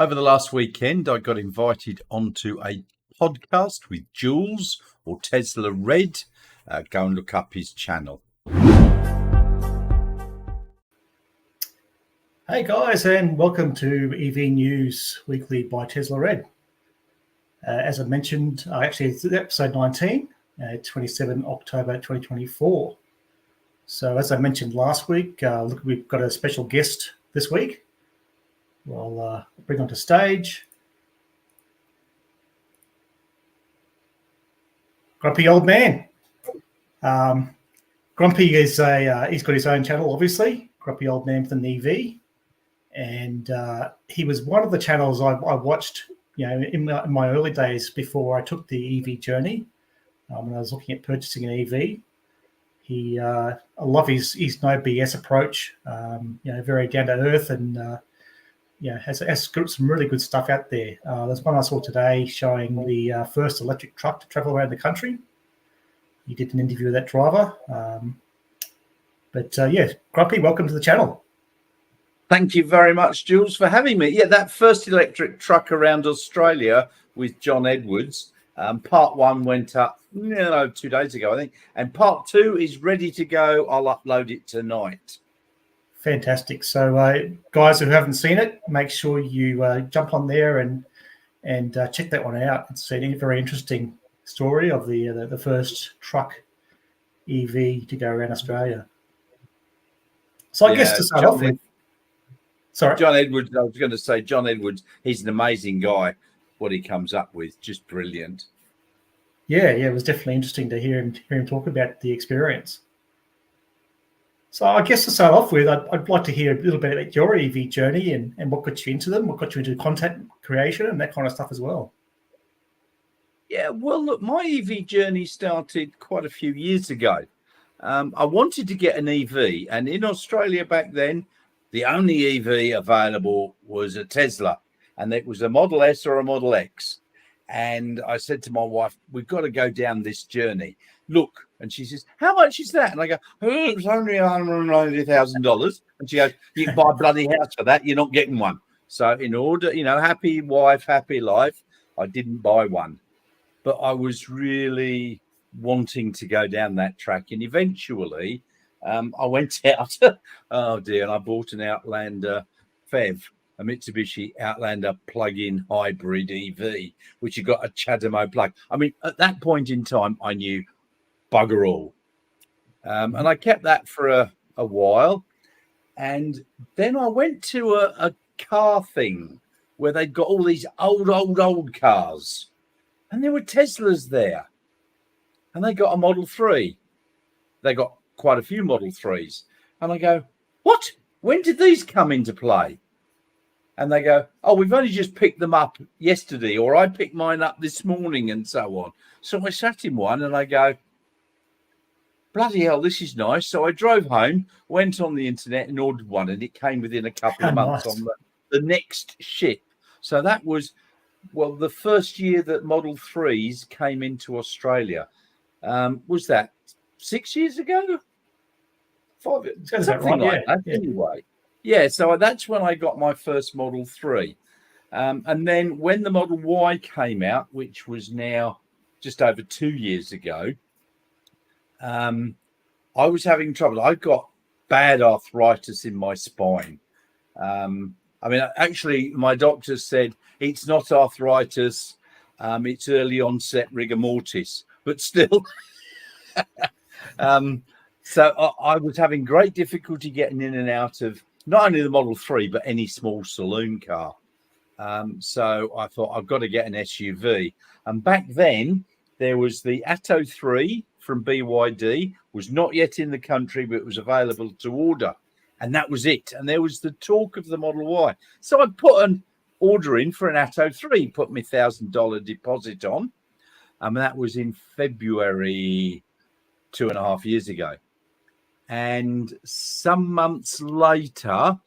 Over the last weekend, I got invited onto a podcast with Jules or TeslaReds. Go and look up his channel. Hey guys, and welcome to EV News Weekly by TeslaReds. As I mentioned, actually it's episode 19, 27 October 2024. So as I mentioned last week, look, we've got a special guest this week. We'll bring onto stage. Grumpy Old Man. Grumpy is he's got his own channel, obviously. Grumpy Old Man with an EV. And he was one of the channels I watched, in my early days before I took the EV journey. When I was looking at purchasing an EV, I love his no BS approach. Very down to earth, and has got some really good stuff out there. There's one I saw today showing the first electric truck to travel around the country. He did an interview with that driver. Grumpy, welcome to the channel. Thank you very much, Jules, for having me. Yeah, that first electric truck around Australia with John Edwards, part one went up 2 days ago, I think, and part two is ready to go. I'll upload it tonight. Fantastic. So, guys who haven't seen it, make sure you jump on there and check that one out. It's a very interesting story of the first truck EV to go around Australia. So I guess to start off with, John Edwards, I was going to say John Edwards, he's an amazing guy. What he comes up with, just brilliant. Yeah, it was definitely interesting to hear him talk about the experience. So I guess to start off with, I'd like to hear a little bit about your EV journey and what got you into them, what got you into content creation and that kind of stuff as well. Yeah, well, look, my EV journey started quite a few years ago. I wanted to get an EV, and in Australia back then, the only EV available was a Tesla, and it was a Model S or a Model X. And I said to my wife, we've got to go down this journey. Look. And she says, how much is that? And I go, it's only $190,000. And she goes, you can buy a bloody house for that. You're not getting one. So in order, happy wife, happy life, I didn't buy one. But I was really wanting to go down that track. And eventually I went out, and I bought an Outlander PHEV, a Mitsubishi Outlander plug-in hybrid EV, which had got a CHAdeMO plug. I mean, at that point in time, I knew bugger all. And I kept that for a while. And then I went to a car thing where they'd got all these old cars. And there were Teslas there. And they got a Model 3. They got quite a few Model 3s. And I go, what? When did these come into play? And they go, oh, we've only just picked them up yesterday, or I picked mine up this morning, and so on. So I sat in one and I go, bloody hell, this is nice. So I drove home, went on the internet and ordered one, and it came within a couple of months on the next ship. So that was, the first year that Model 3s came into Australia. Was that 6 years ago? 5, something like that. Anyway. Yeah, so that's when I got my first Model 3. And then when the Model Y came out, which was now just over 2 years ago, I was having trouble. I got bad arthritis in my spine. Actually, my doctor said it's not arthritis, it's early onset rigor mortis, but still. So I was having great difficulty getting in and out of not only the Model 3, but any small saloon car. So I thought, I've got to get an SUV. And back then, there was the Atto 3 from BYD, was not yet in the country, but it was available to order. And that was it. And there was the talk of the Model Y. So I put an order in for an Atto 3, put my $1,000 deposit on. And that was in February 2.5 years ago. And some months later,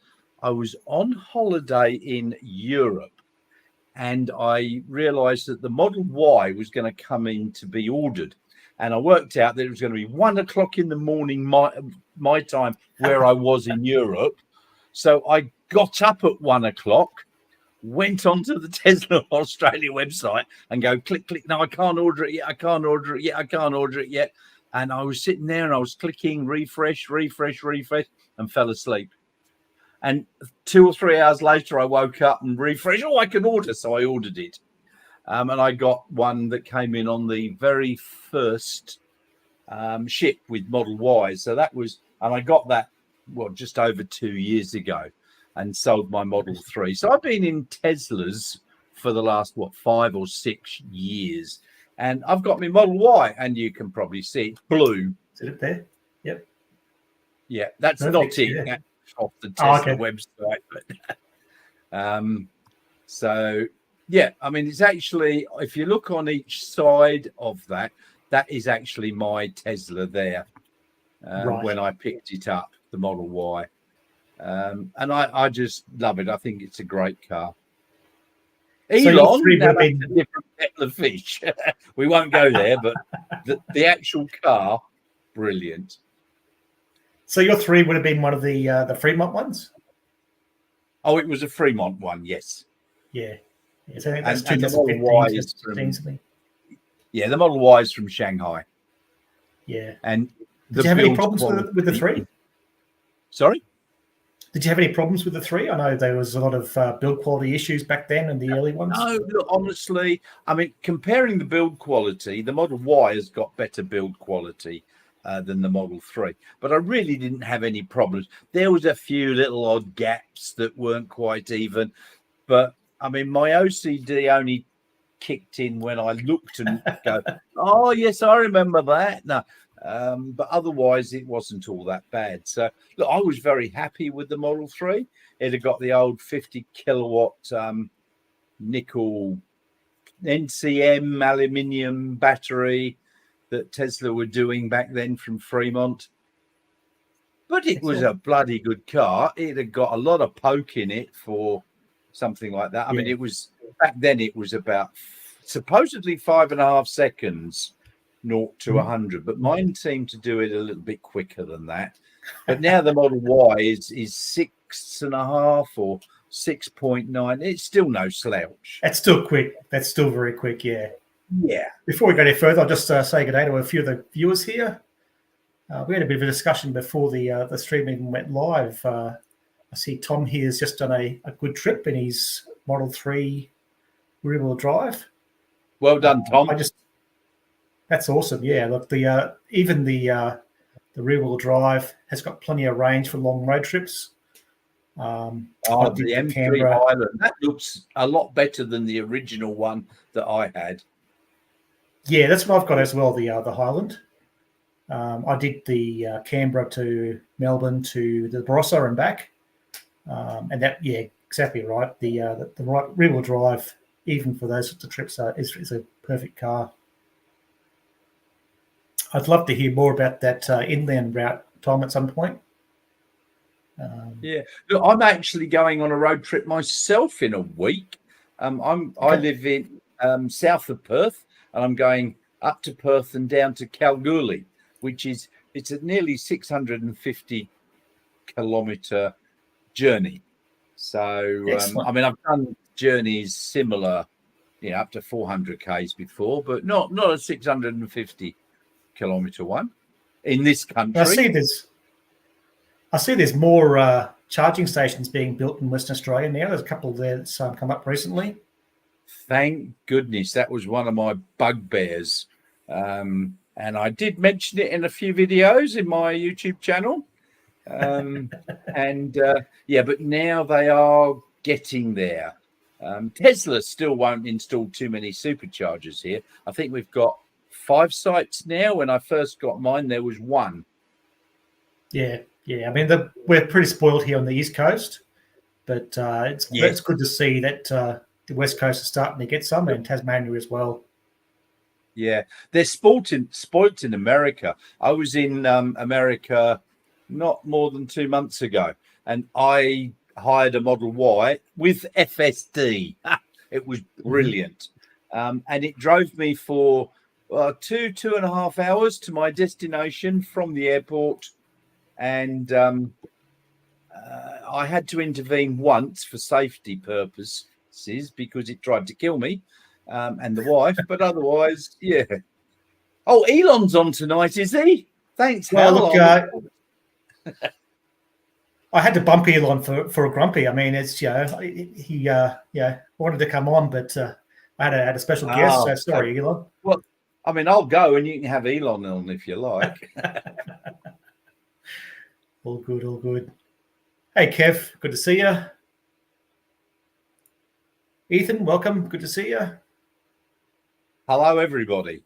I was on holiday in Europe, and I realized that the Model Y was going to come in to be ordered. And I worked out that it was going to be 1 o'clock in the morning, my time, where I was in Europe. So I got up at 1 o'clock, went onto the Tesla Australia website and go click, click. No, I can't order it yet. I can't order it yet. I can't order it yet. And I was sitting there and I was clicking refresh, refresh, refresh, and fell asleep. And 2 or 3 hours later, I woke up and refreshed. Oh, I can order. So I ordered it. And I got one that came in on the very first ship with Model Y. So that was, and I got that, just over 2 years ago, and sold my Model 3. So I've been in Teslas for the last, 5 or 6 years. And I've got my Model Y, and you can probably see it's blue. Is it there? Yep. Yeah, that's Perfect, not it. yeah. That's off the Tesla okay. website. But, so, yeah, I mean, it's actually, if you look on each side of that, that is actually my Tesla there Right. when I picked it up, the Model Y. And I just love it. I think it's a great car. Elon, now that's a different kettle of fish. We won't go there, but the actual car, brilliant. So your 3 would have been one of the Fremont ones? Oh, it was a Fremont one, yes. Yeah. So that's and the Model Y is from, the Model Y is from Shanghai. Yeah. And did you have any problems with the 3? Sorry? Did you have any problems with the 3? I know there was a lot of build quality issues back then in the early ones. No, look, honestly, I mean, comparing the build quality, the Model Y has got better build quality than the Model 3. But I really didn't have any problems. There was a few little odd gaps that weren't quite even. But, I mean, my OCD only kicked in when I looked and go, oh, yes, I remember that. No. But otherwise, it wasn't all that bad. So, look, I was very happy with the Model 3. It had got the old 50 kilowatt nickel NCM aluminium battery that Tesla were doing back then from Fremont. But it was a bloody good car. It had got a lot of poke in it for something like that. I mean, it was back then, it was about supposedly 5.5 seconds. 0 to 100, but mine seemed to do it a little bit quicker than that. But now the Model Y is 6.5 or 6.9. It's still no slouch. That's still quick. That's still very quick. Yeah. Yeah. Before we go any further, I'll just say good day to a few of the viewers here. We had a bit of a discussion before the stream even went live. I see Tom here has just done a good trip in his Model 3 rear-wheel drive. Well done, Tom. That's awesome. Yeah, look, even the rear-wheel drive has got plenty of range for long road trips. The M3 Highland, that looks a lot better than the original one that I had. Yeah, that's what I've got as well. The Highland. I did the Canberra to Melbourne to the Barossa and back, and that exactly right. The right rear-wheel drive, even for those sorts of trips, is a perfect car. I'd love to hear more about that inland route, Tom, at some point. Look, I'm actually going on a road trip myself in a week. I live in south of Perth, and I'm going up to Perth and down to Kalgoorlie, it's a nearly 650 kilometre journey. So, I mean, I've done journeys similar, up to 400 k's before, but not a 650 kilometre one in this country. I see there's more charging stations being built in Western Australia now. There's a couple there that's come up recently. Thank goodness. That was one of my bugbears. And I did mention it in a few videos in my YouTube channel. But now they are getting there. Tesla still won't install too many superchargers here. I think we've got 5 sites now. When I first got mine, there was 1. Yeah. I mean, we're pretty spoiled here on the East Coast, but it's good to see that the West Coast is starting to get some, and Tasmania as well. Yeah, they're spoilt in America. I was in America not more than 2 months ago, and I hired a Model Y with FSD. It was brilliant. And it drove me for 2.5 hours to my destination from the airport. And I had to intervene once for safety purpose because it tried to kill me and the wife. But otherwise, yeah. Oh, Elon's on tonight, is he? Thanks, Well, Hal. look, I had to bump Elon for a grumpy. I mean, it's he wanted to come on, but I had a special guest. So sorry, Elon. Well, I mean, I'll go and you can have Elon on if you like. All good, all good. Hey, Kev, good to see you. Ethan, welcome. Good to see you. Hello, everybody.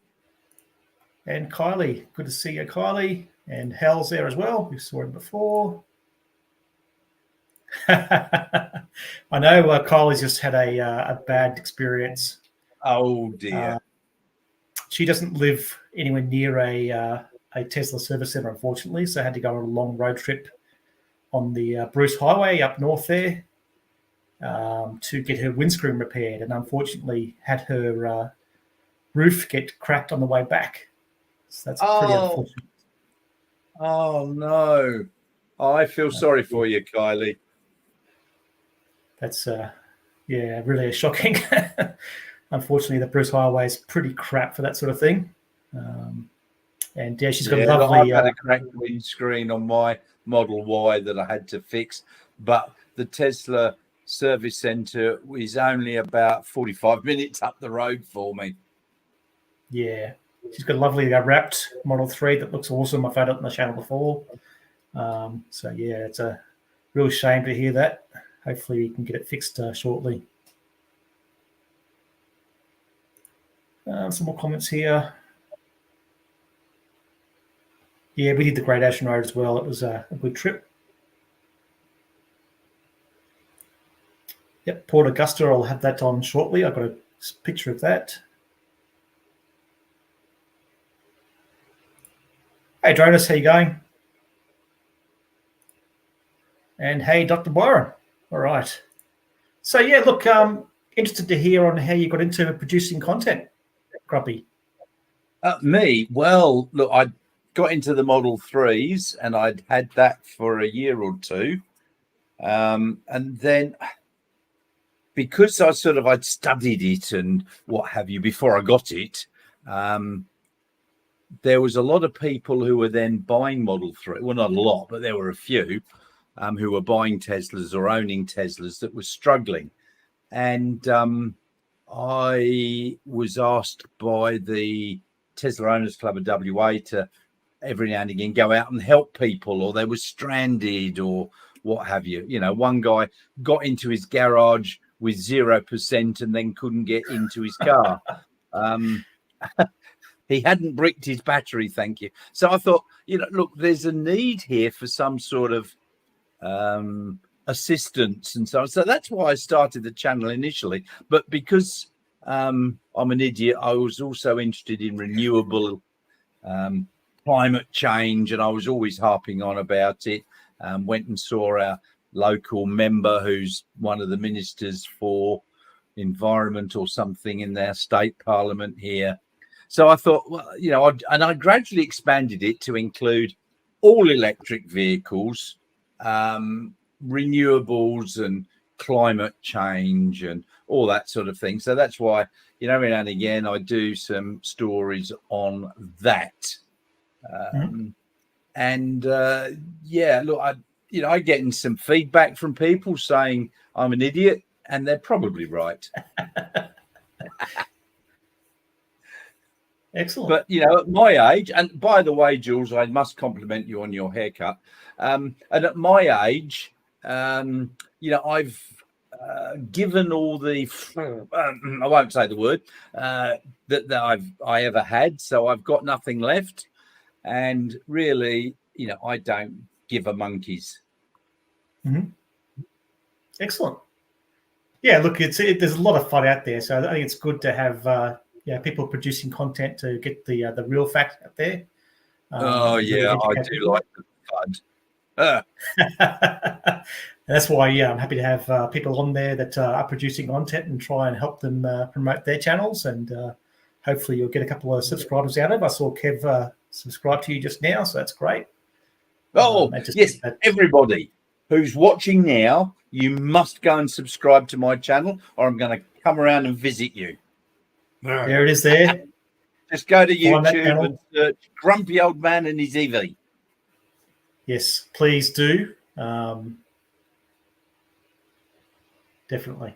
And Kylie, good to see you, Kylie. And Hal's there as well. We saw him before. I know Kylie's just had a bad experience. Oh, dear. She doesn't live anywhere near a Tesla service center, unfortunately, so I had to go on a long road trip on the Bruce Highway up north there to get her windscreen repaired, and unfortunately had her roof get cracked on the way back. So that's pretty unfortunate. Oh, no. I feel sorry for you, Kylie. That's, really shocking. Unfortunately, the Bruce Highway is pretty crap for that sort of thing. And she's got a lovely. I've had a cracked windscreen on my Model Y that I had to fix, but the Tesla service center is only about 45 minutes up the road for me. Yeah, she's got a lovely wrapped Model 3 that looks awesome. I've had it on the channel before. So yeah, it's a real shame to hear that. Hopefully, we can get it fixed shortly. Some more comments here. Yeah, we did the Great Ocean Road as well. It was a good trip. Yep, Port Augusta, I'll have that on shortly. I've got a picture of that. Hey, Dronus, how you going? And hey, Dr. Byron. All right. So, yeah, look, interested to hear on how you got into producing content, Grumpy. Me? Well, look, I got into the Model 3s and I'd had that for a year or two. And then because I'd studied it and what have you before I got it, there was a lot of people who were then buying Model 3. Well, not a lot, but there were a few who were buying Teslas or owning Teslas that were struggling. And I was asked by the Tesla Owners Club of WA to every now and again go out and help people, or they were stranded or what have you. You know, one guy got into his garage with 0% and then couldn't get into his car. He hadn't bricked his battery, thank you. So I thought, look, there's a need here for some sort of assistance and so on. So that's why I started the channel initially. But because I'm an idiot, I was also interested in renewable climate change, and I was always harping on about it. Went and saw our local member who's one of the ministers for environment or something in their state parliament here. So I thought, well, I gradually expanded it to include all electric vehicles, renewables and climate change and all that sort of thing. So that's why, every now and again, I do some stories on that. And look, I getting some feedback from people saying I'm an idiot, and they're probably right. Excellent. But, at my age, and by the way, Jules, I must compliment you on your haircut. And at my age, I've given all the, I won't say the word, that I ever had. So I've got nothing left. And really, I don't give a monkey's. Mm-hmm. Excellent. Yeah, look, there's a lot of fun out there. So I think it's good to have people producing content to get the real fact out there. I do like the fun. That's why, I'm happy to have people on there that are producing content and try and help them promote their channels. And hopefully you'll get a couple of subscribers out of it. I saw Kev subscribe to you just now, so that's great. Yes, everybody who's watching now, you must go and subscribe to my channel, or I'm going to come around and visit you. There it is there. Just go to Find that YouTube channel. and search Grumpy Old Man and his EV. Yes, please do. Definitely.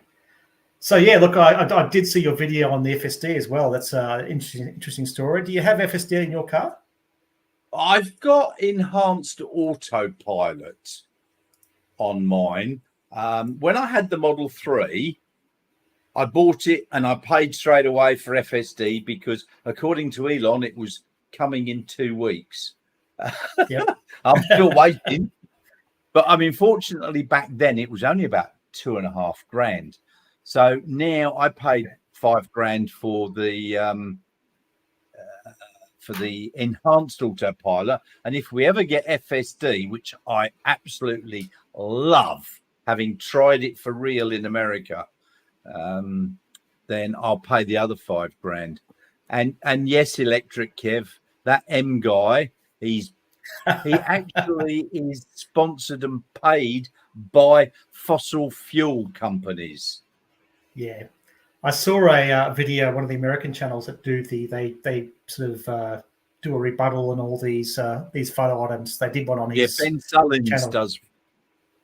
So yeah, look, I did see your video on the FSD as well. That's an interesting story. Do you have FSD in your car? I've got enhanced autopilot on mine. When I had the Model 3, I bought it and I paid straight away for FSD because, according to Elon, it was coming in 2 weeks. Yep. I'm still waiting. But I mean, fortunately, back then it was only about $2,500. So now I paid $5,000 for the enhanced autopilot. And if we ever get FSD, which I absolutely love, having tried it for real in America, then I'll pay the other $5,000. And yes, Electric Kev, that M guy, he actually is sponsored and paid by fossil fuel companies. Yeah, I saw a video, one of the American channels that do they sort of do a rebuttal and all these photo items. They did one on his Ben Sullins channel. does.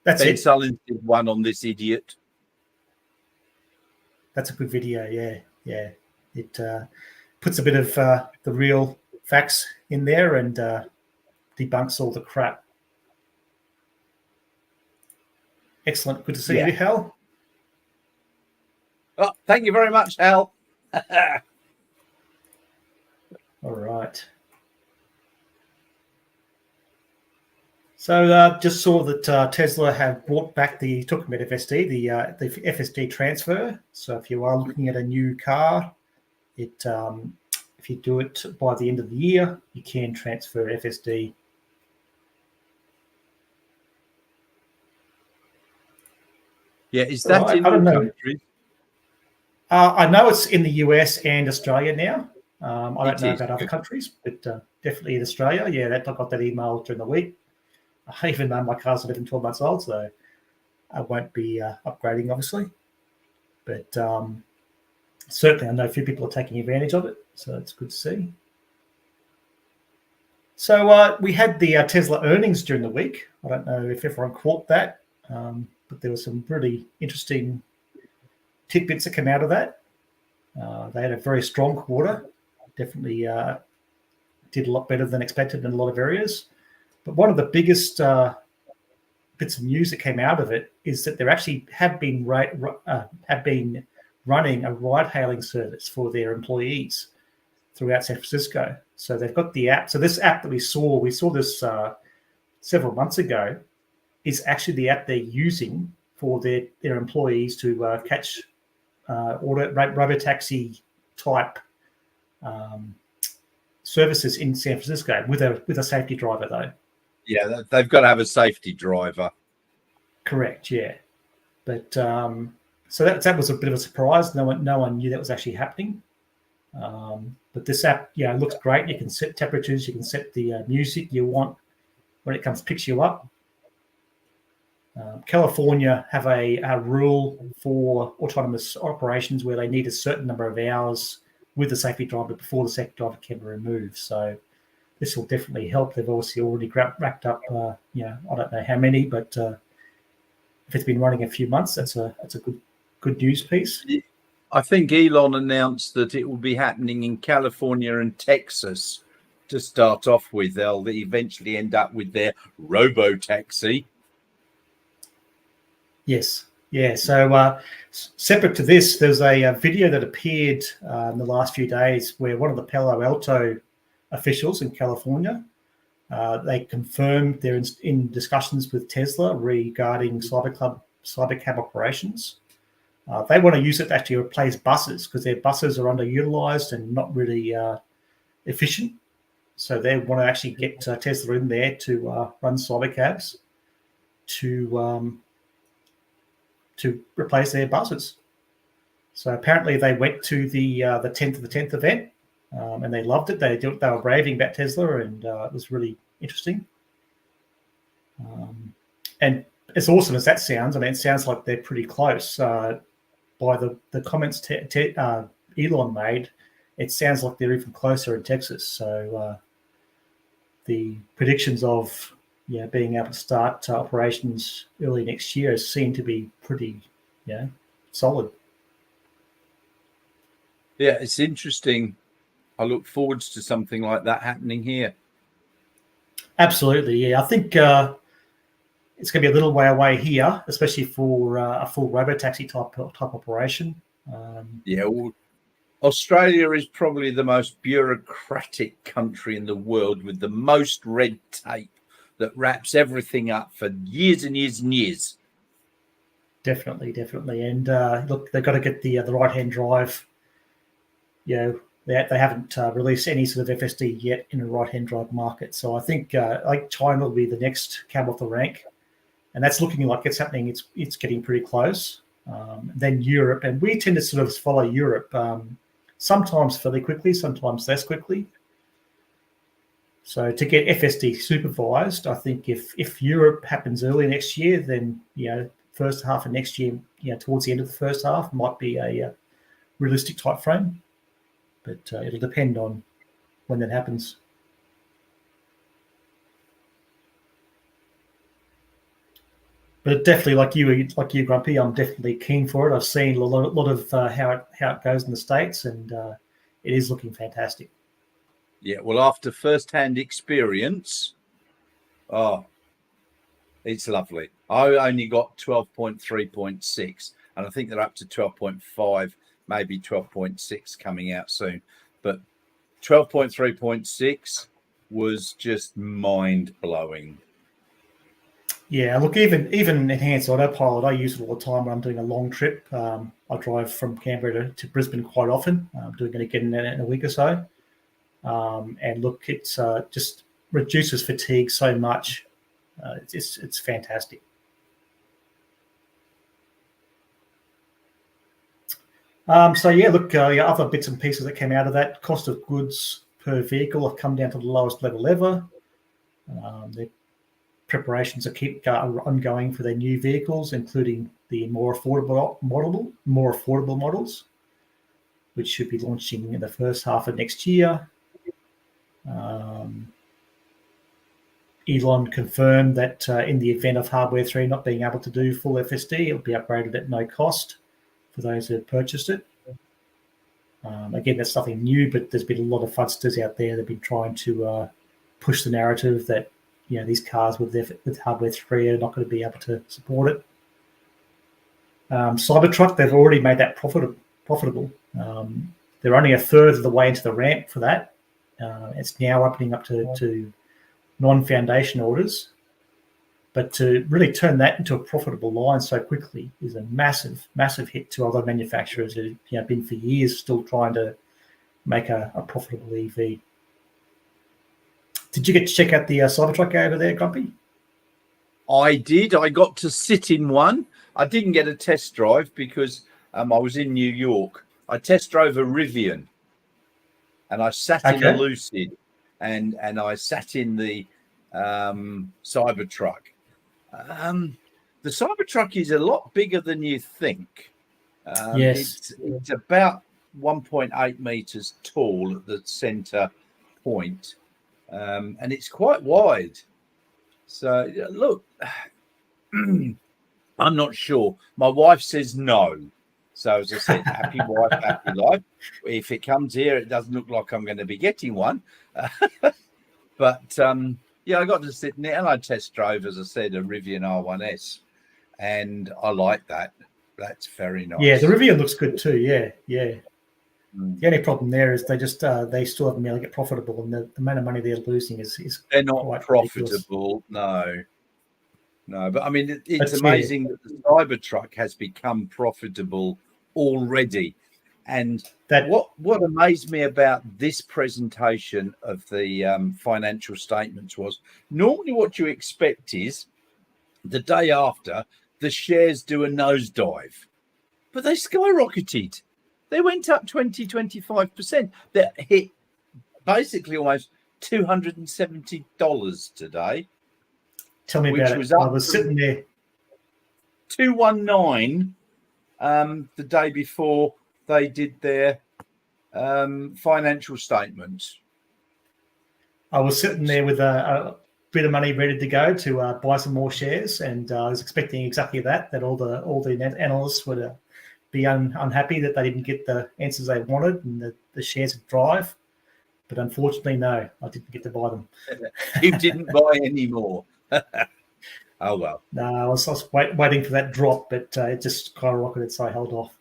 That's Ben it. Sullins did one on this idiot. That's a good video. Yeah. It puts a bit of the real facts in there and debunks all the crap. Excellent. Good to see you, Hal. Oh, thank you very much, Hal. All right. So just saw that Tesla have brought back talking about FSD, the FSD transfer. So if you are looking at a new car, if you do it by the end of the year, you can transfer FSD. Yeah, is that in all countries? I know it's in the US and Australia now. I don't know about other countries, but definitely in Australia. Yeah, I got that email during the week. Even though my car's not even 12 months old, so I won't be upgrading, obviously. But certainly I know a few people are taking advantage of it, so it's good to see. So we had the Tesla earnings during the week. I don't know if everyone caught that, but there were some really interesting tidbits that came out of that. They had a very strong quarter, definitely did a lot better than expected in a lot of areas. But one of the biggest bits of news that came out of it is that they actually have been running a ride-hailing service for their employees throughout San Francisco. So they've got the app. So this app that we saw this several months ago, is actually the app they're using for their employees to catch robotaxi type services in San Francisco with a safety driver, though. Yeah, they've got to have a safety driver. Correct. Yeah, but so that was a bit of a surprise. No one knew that was actually happening. But this app, looks great. You can set temperatures. You can set the music you want when it picks you up. California have a rule for autonomous operations where they need a certain number of hours with the safety driver before the safety driver can be removed. So this will definitely help. They've obviously already racked up, I don't know how many, but if it's been running a few months, that's a good news piece. I think Elon announced that it will be happening in California and Texas to start off with. They'll eventually end up with their robo-taxi. Yes. Yeah. So separate to this, there's a video that appeared in the last few days where one of the Palo Alto officials in California, they confirmed they're in discussions with Tesla regarding cybercab operations. They want to use it to actually replace buses because their buses are underutilized and not really efficient. So they want to actually get Tesla in there to run cybercabs to replace their buses. So apparently they went to the 10th of the 10th event and they loved it. They were raving about Tesla and it was really interesting. And as awesome as that sounds, I mean, it sounds like they're pretty close. By the comments Elon made, it sounds like they're even closer in Texas. So the predictions of being able to start operations early next year seem to be pretty solid. Yeah, it's interesting. I look forward to something like that happening here. Absolutely, yeah. I think it's going to be a little way away here, especially for a full robotaxi type operation. Well, Australia is probably the most bureaucratic country in the world, with the most red tape that wraps everything up for years and years and years. Definitely. And look, they've got to get the right-hand drive. They haven't released any sort of FSD yet in a right-hand drive market. So I think like China will be the next cab off the rank, and that's looking like it's happening. It's getting pretty close. Then Europe, and we tend to sort of follow Europe, sometimes fairly quickly, sometimes less quickly. So to get FSD supervised, I think if Europe happens early next year, then first half of next year, towards the end of the first half might be a realistic type frame, but it'll depend on when that happens. But definitely, like you, Grumpy, I'm definitely keen for it. I've seen a lot of how it goes in the States, and it is looking fantastic. Yeah, well, after first-hand experience, it's lovely. I only got 12.3.6, and I think they're up to 12.5, maybe 12.6 coming out soon. But 12.3.6 was just mind-blowing. Yeah, look, even enhanced autopilot, I use it all the time when I'm doing a long trip. I drive from Canberra to Brisbane quite often. I'm doing it again in a week or so. And look, it's just reduces fatigue so much. It's fantastic. So yeah, look, other bits and pieces that came out of that, cost of goods per vehicle have come down to the lowest level ever. The preparations are keep ongoing for their new vehicles, including the more affordable models, which should be launching in the first half of next year. Elon confirmed that in the event of Hardware 3 not being able to do full FSD, it'll be upgraded at no cost for those who have purchased it. Again, that's nothing new, but there's been a lot of fudsters out there that have been trying to push the narrative that these cars with Hardware 3 are not going to be able to support it. Cybertruck, they've already made that profitable. They're only a third of the way into the ramp for that. It's now opening up to non-foundation orders. But to really turn that into a profitable line so quickly is a massive, massive hit to other manufacturers who have been for years still trying to make a profitable EV. Did you get to check out the Cybertruck over there, Grumpy? I did. I got to sit in one. I didn't get a test drive because I was in New York. I test drove a Rivian, and I sat in a Lucid, and I sat in the Cybertruck. The Cybertruck is a lot bigger than you think. Yes. It's about 1.8 meters tall at the center point, and it's quite wide. So look, I'm not sure. My wife says no. So as I said, happy wife, happy life. If it comes here, it doesn't look like I'm going to be getting one. But I got to sit in it, and I test drove, as I said, a Rivian R1S, and I like that. That's very nice. Yeah, the Rivian looks good too. Yeah. The only problem there is they still haven't been able to get profitable, and the amount of money they're losing is they're not profitable. Ridiculous. No. But I mean, it's amazing that the Cybertruck has become profitable already. And what amazed me about this presentation of the financial statements was normally what you expect is the day after the shares do a nosedive, but they skyrocketed. They went up 20-25%. They hit basically almost $270 today. Tell me about it. I was sitting there. 219 the day before they did their financial statements. I was sitting there with a bit of money ready to go to buy some more shares, and I was expecting exactly that all the analysts would be unhappy that they didn't get the answers they wanted and the shares would drive. But unfortunately, no, I didn't get to buy them. You didn't buy any more. Oh, well. No, I was waiting for that drop, but it just skyrocketed, so I held off.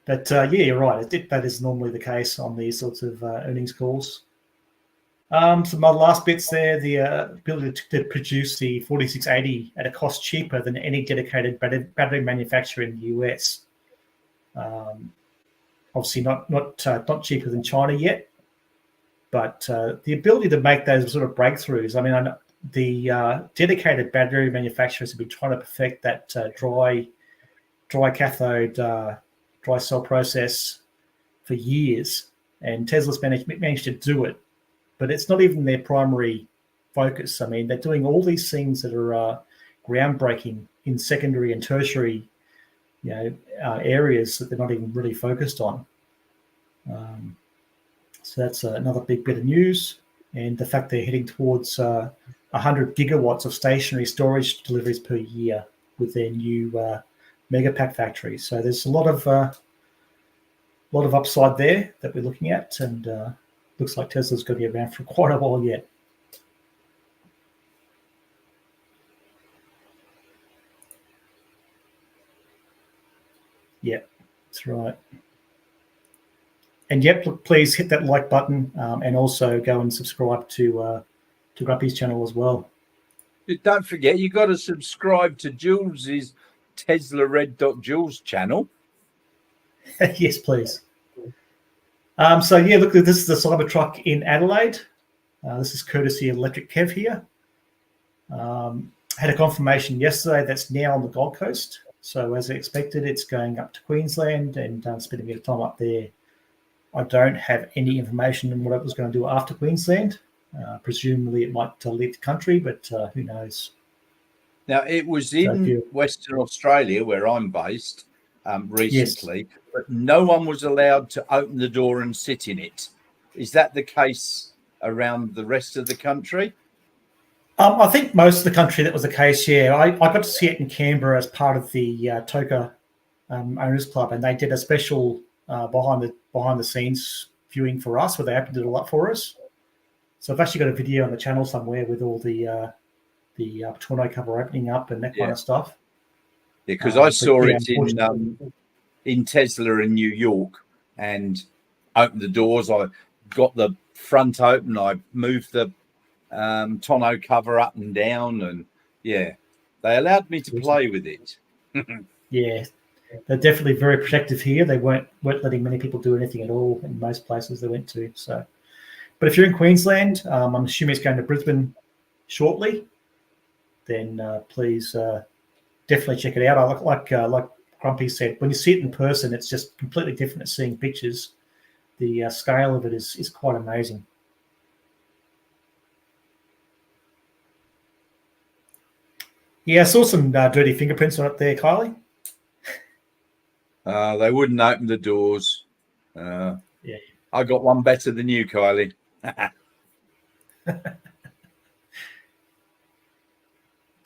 But yeah, you're right. That is normally the case on these sorts of earnings calls. So my last bits there, the ability to produce the 4680 at a cost cheaper than any dedicated battery manufacturer in the US. Obviously not cheaper than China yet, but the ability to make those sort of breakthroughs. I mean, the dedicated battery manufacturers have been trying to perfect that dry cathode, dry cell process for years, and Tesla's managed to do it. But it's not even their primary focus. I mean, they're doing all these things that are groundbreaking in secondary and tertiary, areas that they're not even really focused on. So that's another big bit of news. And the fact they're heading towards 100 gigawatts of stationary storage deliveries per year with their new megapack factory. So there's a lot of upside there that we're looking at, and looks like Tesla's going to be around for quite a while yet. Yeah, that's right. And yep, please hit that like button, and also go and subscribe to Grumpy's channel as well. Don't forget, you got to subscribe to Jules's TeslaRed.Jules channel. Yes, please. So yeah, look, this is the Cybertruck in Adelaide. This is courtesy of Electric Kev here. Had a confirmation yesterday that's now on the Gold Coast. So as expected, it's going up to Queensland and spending a bit of time up there. I don't have any information on what it was going to do after Queensland. Presumably it might leave the country, but who knows? Now, it was in Western Australia, where I'm based, recently, yes, but no one was allowed to open the door and sit in it. Is that the case around the rest of the country? I think most of the country that was the case, yeah. I got to see it in Canberra as part of the Toka Owners Club, and they did a special behind the scenes viewing for us where they opened it all up for us. So I've actually got a video on the channel somewhere with all the tonneau cover opening up and that kind of stuff. Yeah, because I saw it in Tesla in New York and opened the doors. I got the front open. I moved the tonneau cover up and down, and yeah, they allowed me to play with it. Yeah, they're definitely very protective here. They weren't letting many people do anything at all in most places they went to. So, but if you're in Queensland, I'm assuming it's going to Brisbane shortly, then please definitely check it out. I like Grumpy said, when you see it in person, it's just completely different to seeing pictures. The scale of it is quite amazing. Yeah, I saw some dirty fingerprints on it there, Kylie. They wouldn't open the doors. Yeah, I got one better than you, Kylie.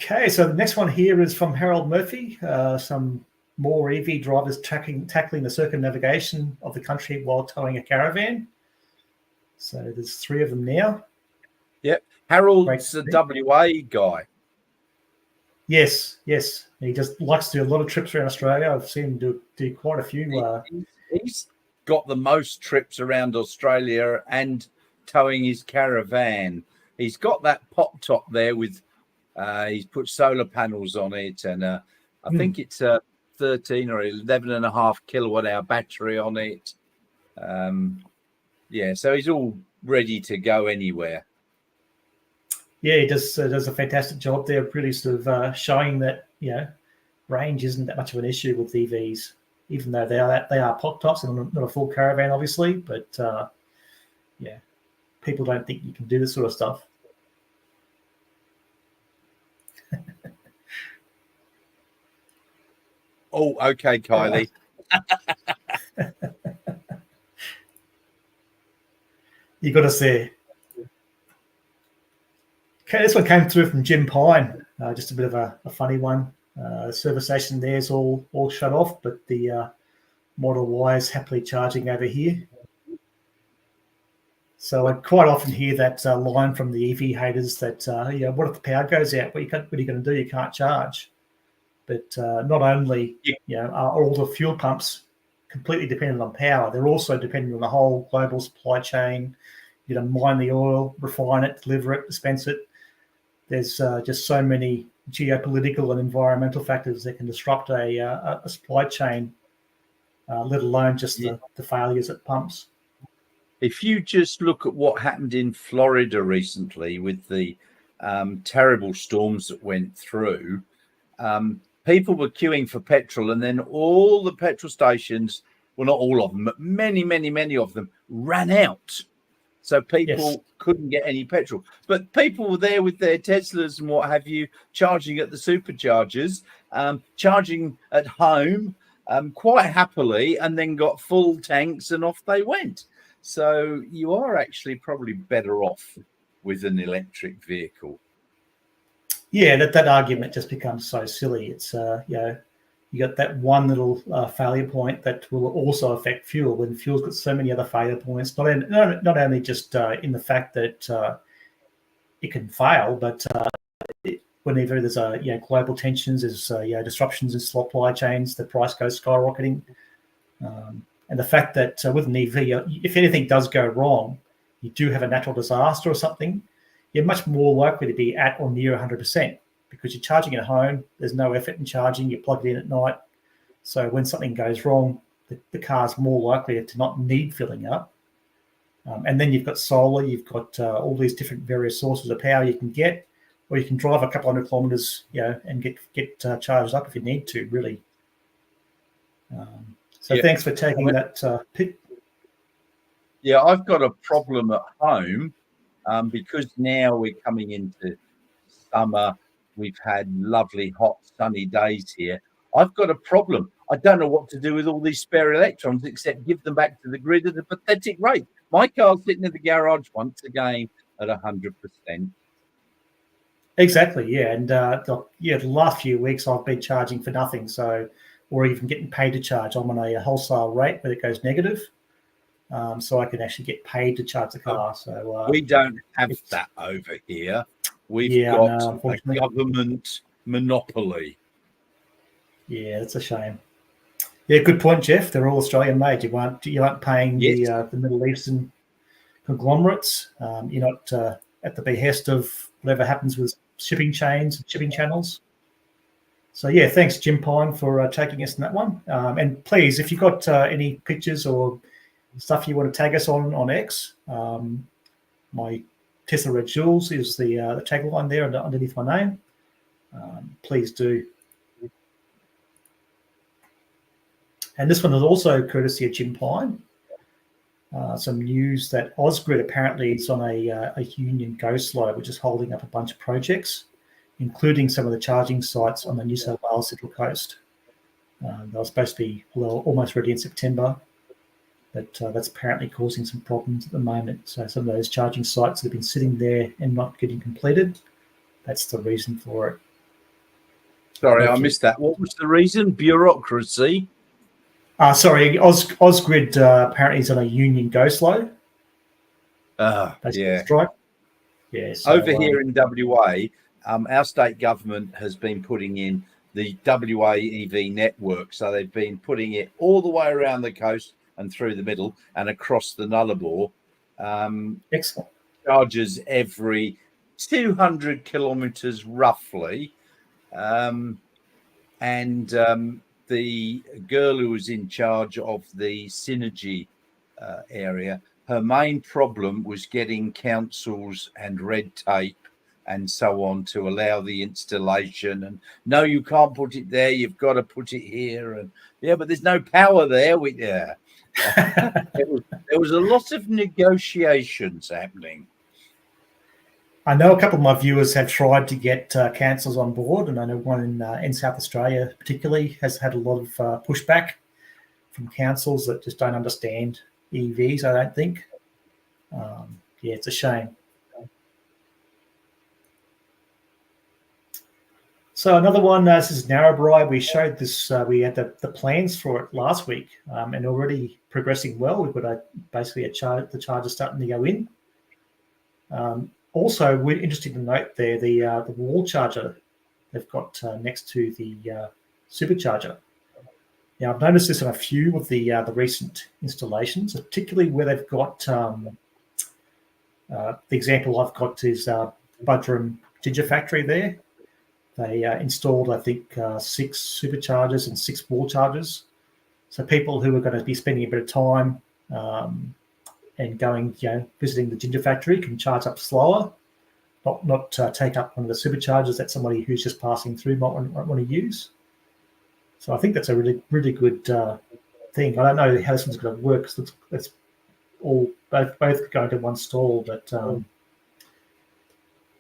Okay, so the next one here is from Harold Murphy. Some more EV drivers tackling the circumnavigation of the country while towing a caravan. So there's 3 of them now. Yep, Harold's a WA guy. Yes. He just likes to do a lot of trips around Australia. I've seen him do quite a few. He's got the most trips around Australia and towing his caravan. He's got that pop top there with, he's put solar panels on it, and I think it's a 13 or 11.5 kilowatt hour battery on it. Yeah, so he's all ready to go anywhere. Yeah, he does a fantastic job there, really sort of showing that range isn't that much of an issue with EVs, even though they are pop tops and not a full caravan, obviously. But yeah, people don't think you can do this sort of stuff. Oh, okay, Kylie. You got us there. Okay, this one came through from Jim Pine. Just a bit of a funny one. The service station there is all shut off, but the Model Y is happily charging over here. So I quite often hear that line from the EV haters that, what if the power goes out? What are you going to do? You can't charge. But not only are all the fuel pumps completely dependent on power, they're also dependent on the whole global supply chain. Mine the oil, refine it, deliver it, dispense it. There's just so many geopolitical and environmental factors that can disrupt a supply chain, let alone just the failures at pumps. If you just look at what happened in Florida recently with the terrible storms that went through, people were queuing for petrol, and then all the petrol stations, well, not all of them, but many, many, many of them ran out. So people couldn't get any petrol. But people were there with their Teslas and what have you, charging at the superchargers, charging at home quite happily, and then got full tanks and off they went. So you are actually probably better off with an electric vehicle. Yeah, that argument just becomes so silly. It's you got that one little failure point that will also affect fuel, when fuel's got so many other failure points. Not only just in the fact that it can fail, but whenever there's global tensions, there's disruptions in supply chains, the price goes skyrocketing. And the fact that with an EV, if anything does go wrong, you do have a natural disaster or something, you're much more likely to be at or near 100%, because you're charging at home. There's no effort in charging. You plug it in at night. So when something goes wrong, the car's more likely to not need filling up. And then you've got solar. You've got all these different various sources of power you can get, or you can drive a couple hundred kilometres, and get charged up if you need to, really. Thanks for taking that pick. Yeah, I've got a problem at home because now we're coming into summer. We've had lovely, hot, sunny days here. I've got a problem. I don't know what to do with all these spare electrons except give them back to the grid at a pathetic rate. My car's sitting in the garage once again at 100%. Exactly, yeah. And the last few weeks I've been charging for nothing, or even getting paid to charge. I'm on a wholesale rate where it goes negative, so I can actually get paid to charge the car. So we don't have that over here. We've got a government monopoly. Yeah, that's a shame. Yeah, good point, Jeff. They're all Australian made. You aren't paying the Middle Eastern conglomerates. You're not at the behest of whatever happens with shipping chains and shipping channels. So yeah, thanks, Jim Pine, for taking us in that one. And please, if you've got any pictures or stuff you want to tag us on X, my TeslaReds Jules is the tagline there underneath my name. Please do. And this one is also courtesy of Jim Pine. Some news that Ausgrid apparently is on a union go slow, which is holding up a bunch of projects, including some of the charging sites on the New South Wales Central Coast. They were supposed to be almost ready in September, but that's apparently causing some problems at the moment. So some of those charging sites that have been sitting there and not getting completed, that's the reason for it. Sorry, I missed that. What was the reason? Bureaucracy? Sorry, Ausgrid apparently is on a union go slow. Yeah. Strike. Yeah. So, over here in WA, our state government has been putting in the WA EV network. So they've been putting it all the way around the coast and through the middle and across the Nullarbor. Excellent. Charges every 200 kilometres roughly. The girl who was in charge of the Synergy area, her main problem was getting councils and red tape and so on to allow the installation. And no, you can't put it there. You've got to put it here. And yeah, but there's no power there. There was a lot of negotiations happening. I know a couple of my viewers have tried to get councils on board, and I know one in South Australia particularly has had a lot of pushback from councils that just don't understand EVs, I don't think. Yeah, it's a shame. So another one, this is Narrabri. We showed this, we had the plans for it last week, and already progressing well. We've got basically the charger starting to go in. Also, we're interested to note there the wall charger they've got next to the supercharger. Now, I've noticed this on a few of the recent installations, particularly where they've got the example I've got is Budrum Ginger Factory there. They installed, I think, 6 superchargers and 6 wall chargers. So people who are going to be spending a bit of time and going, visiting the Ginger Factory can charge up slower, not take up one of the superchargers that somebody who's just passing through might want to use. So I think that's a really, really good thing. I don't know how this one's going to work because it's all both going to one stall, but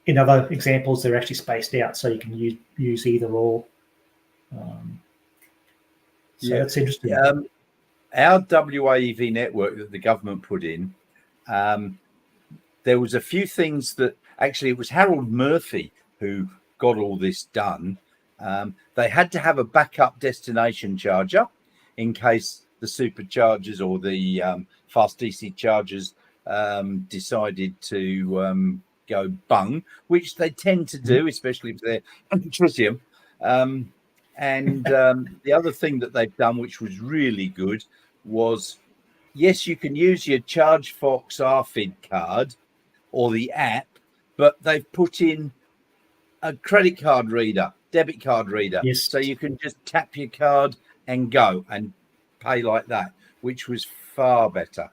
in other examples, they're actually spaced out, so you can use either or. So that's interesting. Our WAEV network that the government put in, there was a few things that actually it was Harold Murphy who got all this done. They had to have a backup destination charger in case the superchargers or the fast DC chargers decided to go bung, which they tend to do, especially if they're tritium. And the other thing that they've done, which was really good, was, yes, you can use your ChargeFox RFID card or the app, but they've put in a credit card reader, debit card reader. Yes. So you can just tap your card and go and pay like that, which was far better.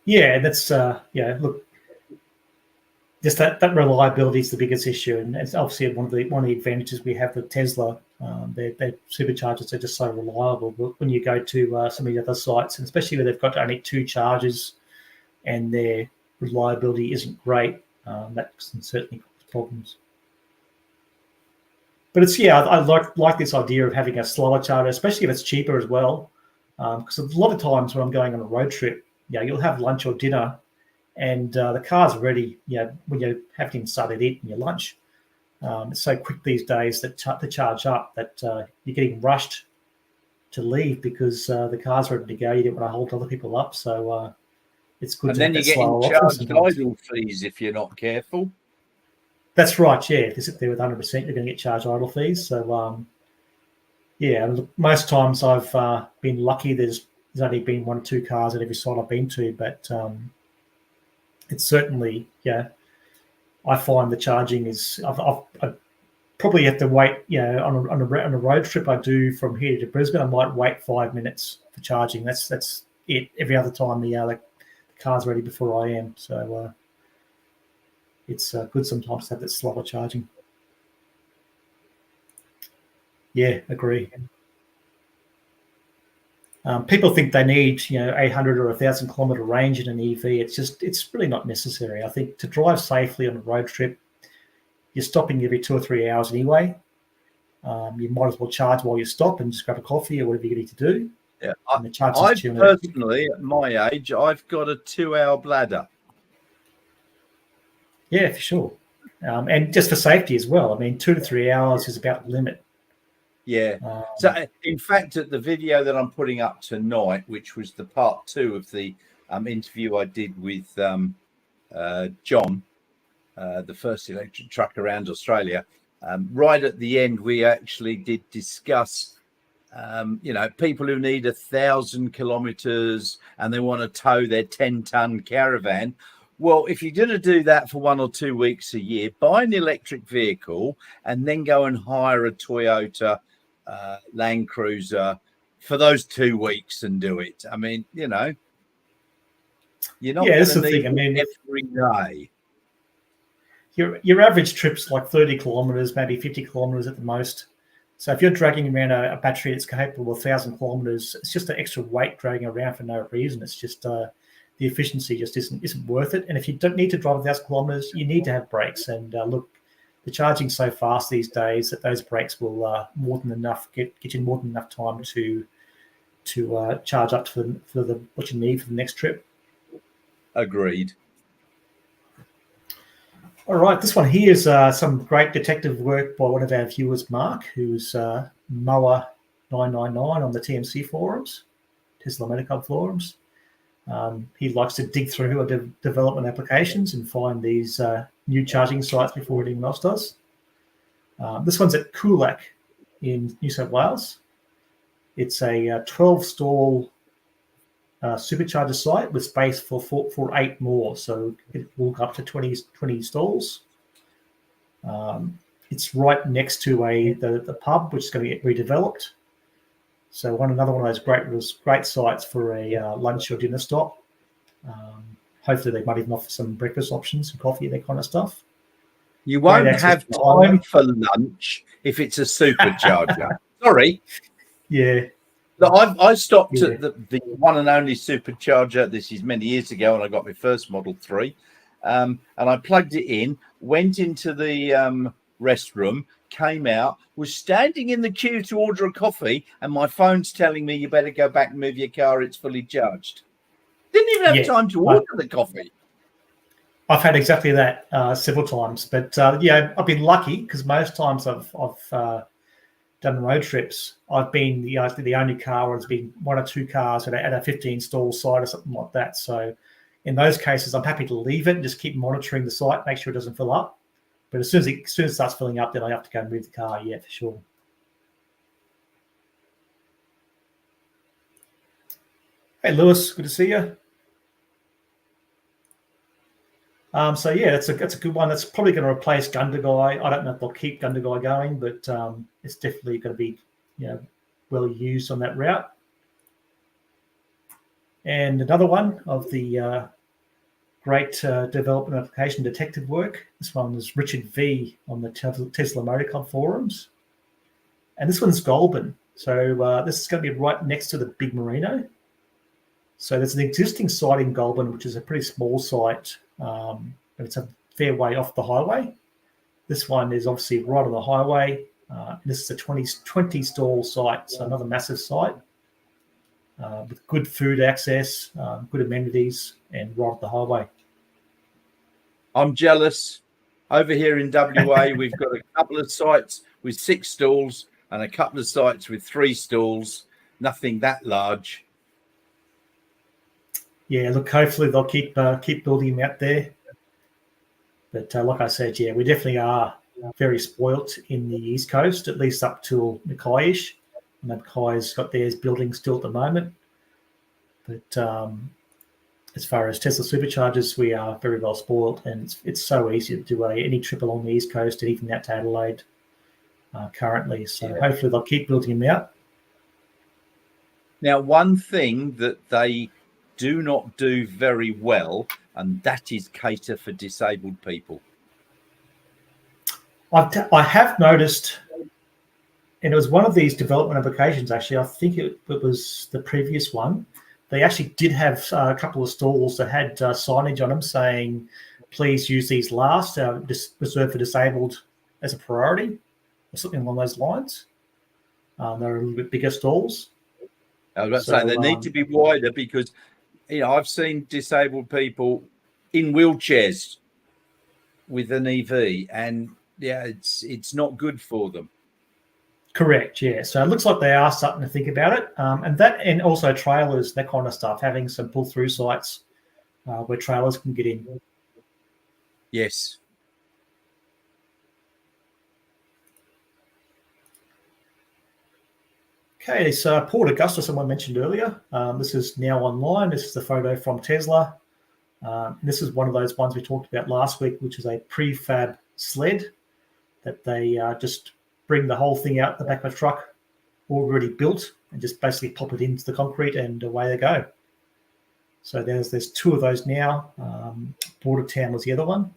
Yeah, that's, look, just that reliability is the biggest issue, and it's obviously one of the advantages we have with Tesla. Their superchargers are just so reliable. But when you go to some of the other sites, and especially where they've got only 2 chargers, and their reliability isn't great, that can certainly cause problems. But it's I like this idea of having a slower charger, especially if it's cheaper as well, because a lot of times when I'm going on a road trip, you'll have lunch or dinner, and the car's ready, when you have to start it eating your lunch. It's so quick these days that to charge up that you're getting rushed to leave because the car's ready to go. You don't want to hold other people up, so it's good. And to then you're getting charged idle fees if you're not careful. That's right. Yeah, if you sit there with 100%, you're going to get charged idle fees. So most times I've been lucky. There's only been 1 or 2 cars at every site I've been to, but it's certainly, I find the charging is, I probably have to wait, on a road trip I do from here to Brisbane, I might wait 5 minutes for charging. That's it. Every other time the car's ready before I am. So it's good sometimes to have that slower charging. Yeah, agree. People think they need, 800 or 1,000 kilometre range in an EV. It's really not necessary. I think to drive safely on a road trip, you're stopping every 2 or 3 hours anyway. You might as well charge while you stop and just grab a coffee or whatever you need to do. Yeah, I personally, at my age, I've got a 2-hour bladder. Yeah, for sure. And just for safety as well. I mean, 2 to 3 hours is about the limit. Yeah. So, in fact, at the video that I'm putting up tonight, which was the part 2 of the interview I did with John, the first electric truck around Australia, right at the end, we actually did discuss, people who need 1,000 kilometres and they want to tow their 10-ton caravan. Well, if you're going to do that for 1 or 2 weeks a year, buy an electric vehicle and then go and hire a Toyota Land Cruiser for those 2 weeks and do it. I mean, you're not going to need it every day. Your average trip's like 30 kilometres, maybe 50 kilometres at the most. So if you're dragging around a battery that's capable of 1,000 kilometres, it's just an extra weight dragging around for no reason. It's just the efficiency just isn't worth it. And if you don't need to drive 1,000 kilometers, you need to have brakes. And look, the charging's so fast these days that those brakes will more than enough get you more than enough time to charge up for the what you need for the next trip. Agreed. All right, this one here is some great detective work by one of our viewers, Mark, who's Moa999 on the TMC forums, Tesla Motor Club forums. He likes to dig through our development applications and find these new charging sites before anyone else does. This one's at Coolac in New South Wales. It's a 12-stall supercharger site with space for 8 more, so it will go up to 20 stalls. It's right next to the pub, which is going to get redeveloped. So another one of those great sites for a lunch or dinner stop. Hopefully they might even offer some breakfast options, some coffee, that kind of stuff. You won't have time for lunch if it's a supercharger. Sorry. Yeah. I stopped at the one and only supercharger. This is many years ago, and I got my first Model 3. And I plugged it in, went into the restroom, came out, was standing in the queue to order a coffee, and my phone's telling me you better go back and move your car. It's fully charged. Didn't even have time to order the coffee. I've had exactly that several times, but I've been lucky because most times I've done road trips, I've been the only car, or there's been 1 or 2 cars at a 15-stall site or something like that. So in those cases, I'm happy to leave it and just keep monitoring the site, make sure it doesn't fill up. But as soon as it starts filling up, then I have to go and move the car. Yeah, for sure. Hey, Lewis, good to see you. So yeah, that's a good one. That's probably going to replace Gundagai. I don't know if they'll keep Gundagai going, but it's definitely going to be well used on that route. And another one of the great development application detective work. This one is Richard V on the Tesla Motor Club forums, and this one's Goulburn. So this is going to be right next to the big Merino. So there's an existing site in Goulburn, which is a pretty small site. It's a fair way off the highway. This one is obviously right on the highway. This is a 20 stall site, so another massive site with good food access, good amenities, and right off the highway. I'm jealous. Over here in WA, we've got a couple of sites with 6 stalls and a couple of sites with 3 stalls. Nothing that large. Yeah, look, hopefully they'll keep building them out there. But like I said, we definitely are very spoilt in the East Coast, at least up till Mackay-ish. And Mackay's got theirs building still at the moment. But as far as Tesla superchargers, we are very well spoilt, and it's so easy to do any trip along the East Coast and even out to Adelaide currently. So hopefully they'll keep building them out. Now, one thing that they do not do very well, and that is cater for disabled people. I have noticed, and it was one of these development applications, actually, I think it was the previous one. They actually did have a couple of stalls that had signage on them saying, please use these last, reserved for disabled as a priority, or something along those lines. They're a little bit bigger stalls. I was about to say they need to be wider because, I've seen disabled people in wheelchairs with an EV, and it's not good for them. Correct, yeah. So it looks like they are starting to think about it, and also trailers, that kind of stuff, having some pull-through sites where trailers can get in. Yes. Okay, so Port Augusta, someone mentioned earlier. This is now online. This is the photo from Tesla. This is one of those ones we talked about last week, which is a prefab sled that they just bring the whole thing out the back of a truck already built and just basically pop it into the concrete and away they go. So there's 2 of those now. Bordertown was the other one.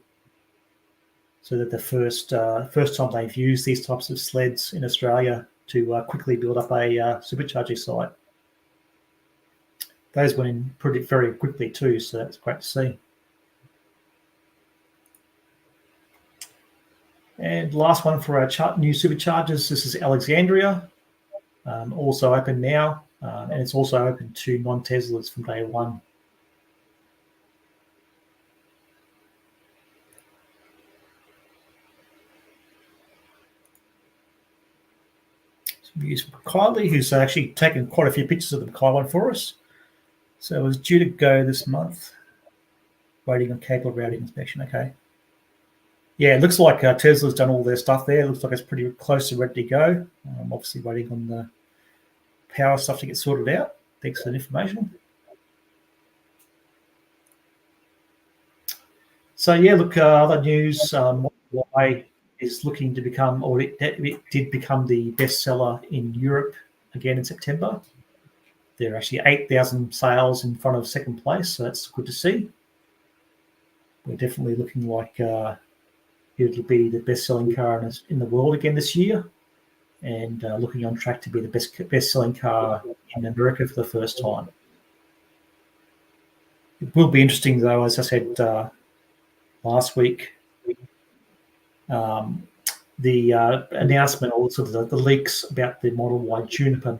So that the first time they've used these types of sleds in Australia to quickly build up a supercharging site. those went in very quickly too, so that's great to see. And last one for our new superchargers. This is Alexandria, also open now, and it's also open to non-Teslas from day one. Use Kylie, who's actually taken quite a few pictures of the Mackay one for us. So it was due to go this month. Waiting on cable routing inspection. Okay. Yeah, it looks like Tesla's done all their stuff there. It looks like it's pretty close to ready to go. Obviously waiting on the power stuff to get sorted out. Thanks for the information. So yeah, look, other news. Y is looking to become, or it did become the bestseller in Europe again in September. There are actually 8,000 sales in front of second place, so that's good to see. We're definitely looking like it'll be the best-selling car in the world again this year, and looking on track to be the best-selling car in America for the first time. It will be interesting, though, as I said last week, the announcement, or sort of the leaks about the Model Y Juniper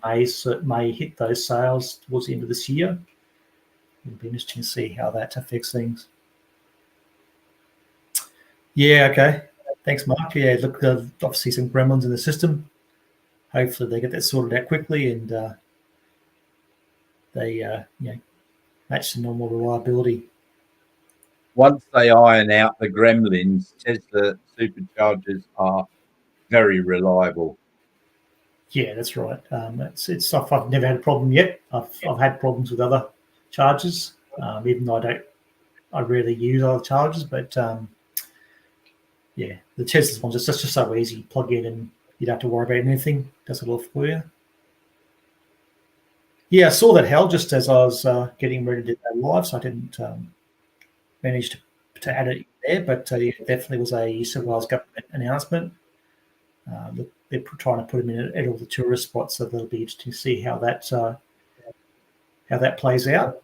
may hit those sales towards the end of this year. It'll be interesting to see how that affects things. Yeah, okay. Thanks, Mark. Yeah, look, obviously some gremlins in the system. Hopefully they get that sorted out quickly and they match the normal reliability. Once they iron out the gremlins, Tesla superchargers are very reliable. Yeah, that's right. It's stuff I've never had a problem yet. I've had problems with other chargers, even though I rarely use other chargers. But yeah, the Tesla ones, it's just so easy. Plug in and you don't have to worry about anything. Does it all for you. Yeah, I saw that, Hal, just as I was getting ready to go live, so I didn't manage to add it there. But it definitely was a New South Wales government announcement. They're trying to put them in at all the tourist spots, so that'll be interesting to see how that plays out.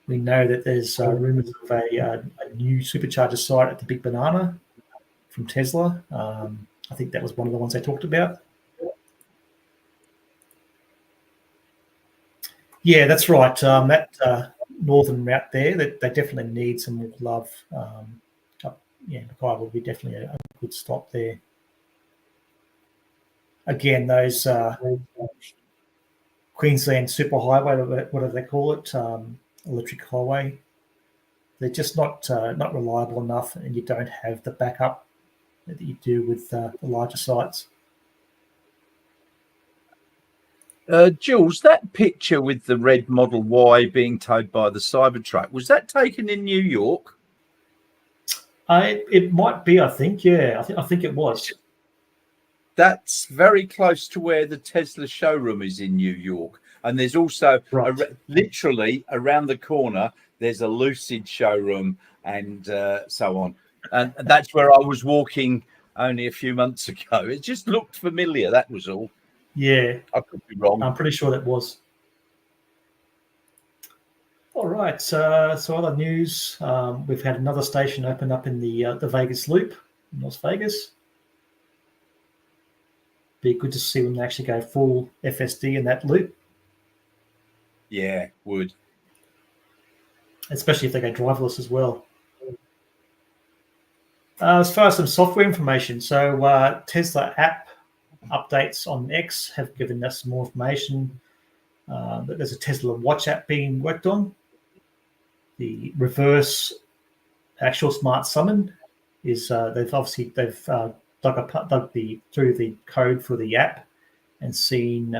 We know that there's rumours of a new supercharger site at the Big Banana from Tesla. I think that was one of the ones they talked about. Yeah, that's right. That northern route there, that they definitely need some more love. Mackay will be definitely a good stop there. Again, those Queensland Superhighway, whatever they call it, electric highway, they're just not reliable enough, and you don't have the backup that you do with the larger sites. Jules, that picture with the red Model Y being towed by the Cybertruck, was that taken in New York? It might be, I think. Yeah, I think it was. That's very close to where the Tesla showroom is in New York. And there's also, literally around the corner, there's a Lucid showroom and so on. And that's where I was walking only a few months ago. It just looked familiar, that was all. Yeah. I could be wrong. I'm pretty sure that was. All right. So other news, we've had another station open up in the Vegas Loop in Las Vegas. Be good to see them actually go full FSD in that loop. Yeah, would. Especially if they go driverless as well. As far as some software information, so Tesla app updates on X have given us some more information that there's a Tesla Watch app being worked on. The reverse actual smart summon is they've dug through the code for the app and seen